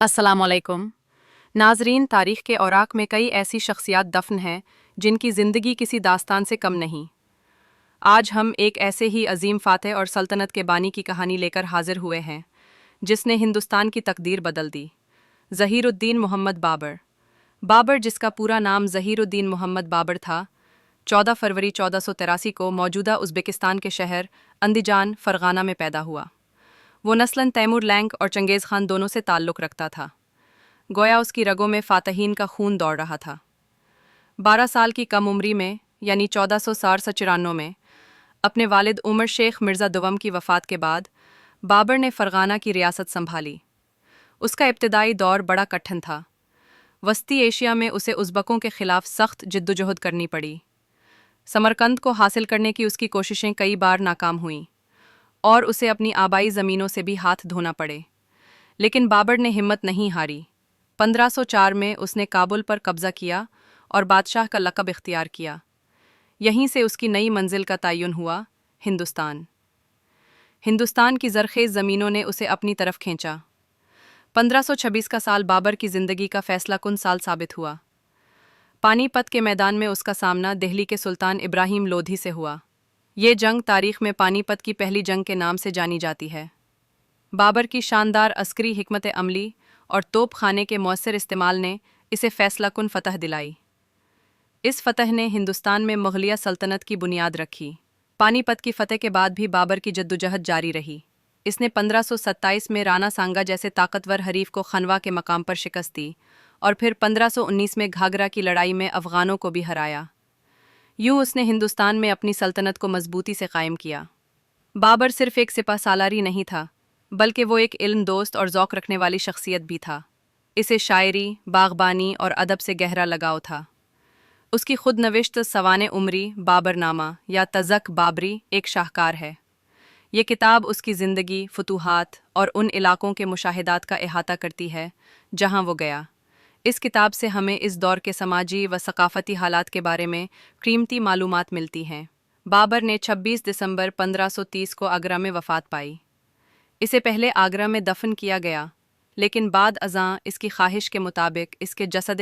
अस्सलाम वालेकुम नाजरीन। तारीख़ के औराक में कई ऐसी शख्सियात दफन हैं जिनकी ज़िंदगी किसी दास्तान से कम नहीं। आज हम एक ऐसे ही अजीम फ़ातह और सल्तनत के बानी की कहानी लेकर हाजिर हुए हैं जिसने हिंदुस्तान की तकदीर बदल दी। ज़हीरुद्दीन मोहम्मद बाबर। बाबर, जिसका पूरा नाम ज़हीरुद्दीन मोहम्मद बाबर था, 14 फरवरी 1483 को मौजूदा उज़्बेकिस्तान के शहर अंदिजान, फ़रगाना में पैदा हुआ। वो नस्लन तैमूर लैंक और चंगेज़ खान दोनों से ताल्लुक़ रखता था। गोया उसकी रगों में फ़ातहीन का खून दौड़ रहा था। 12 साल की कम उम्री में, यानी 1494 में, अपने वालिद उमर शेख मिर्ज़ा दुवम की वफ़ात के बाद बाबर ने फ़रगाना की रियासत संभाली। उसका इब्तदाई दौर बड़ा कठिन था। वस्ती एशिया में उसे उज़्बकों के ख़िलाफ़ सख्त जिद्दोजहद करनी पड़ी। समरकंद को हासिल करने की उसकी कोशिशें कई बार नाकाम हुईं और उसे अपनी आबाई ज़मीनों से भी हाथ धोना पड़े, लेकिन बाबर ने हिम्मत नहीं हारी। 1504 में उसने काबुल पर कब्ज़ा किया और बादशाह का लक़ब इख्तियार किया। यहीं से उसकी नई मंजिल का तयन हुआ, हिंदुस्तान। हिंदुस्तान की ज़रख़ेज़ ज़मीनों ने उसे अपनी तरफ खींचा। 1526 का साल बाबर की ज़िंदगी का फ़ैसलाकुन साल साबित हुआ। पानीपत के मैदान में उसका सामना दिल्ली के सुल्तान इब्राहिम लोधी से हुआ। ये जंग तारीख़ में पानीपत की पहली जंग के नाम से जानी जाती है। बाबर की शानदार अस्करी हिकमत अमली और तोप खाने के मौसर इस्तेमाल ने इसे फ़ैसलाकुन फ़तह दिलाई। इस फ़तह ने हिंदुस्तान में मुग़लिया सल्तनत की बुनियाद रखी। पानीपत की फ़तह के बाद भी बाबर की जद्दोजहद जारी रही। इसने 1527 में राणा सांगा जैसे ताकतवर हरीफ को खनवा के मकाम पर शिकस्त दी और फिर 1519 में घाघरा की लड़ाई में अफ़गानों को भी हराया। यूँ उसने हिंदुस्तान में अपनी सल्तनत को मजबूती से कायम किया। बाबर सिर्फ़ एक सिपह सालारी नहीं था, बल्कि वो एक इल्म दोस्त और ज़ौक़ रखने वाली शख्सियत भी था। इसे शायरी, बाग़बानी और अदब से गहरा लगाव था। उसकी खुद नविश्त सवाने उमरी बाबरनामा या तज़क बाबरी एक शाहकार है। ये किताब उसकी ज़िंदगी, फुतूहात और उन इलाक़ों के मुशाहिदात का इहाता करती है जहाँ वो गया। इस किताब से हमें इस दौर के समाजी व सक़ाफ़ती हालात के बारे में कीमती मालूमात मिलती हैं। बाबर ने 26 दिसंबर 1530 को आगरा में वफ़ात पाई। इसे पहले आगरा में दफन किया गया, लेकिन बाद अज़ां इसकी ख्वाहिश के मुताबिक इसके जसद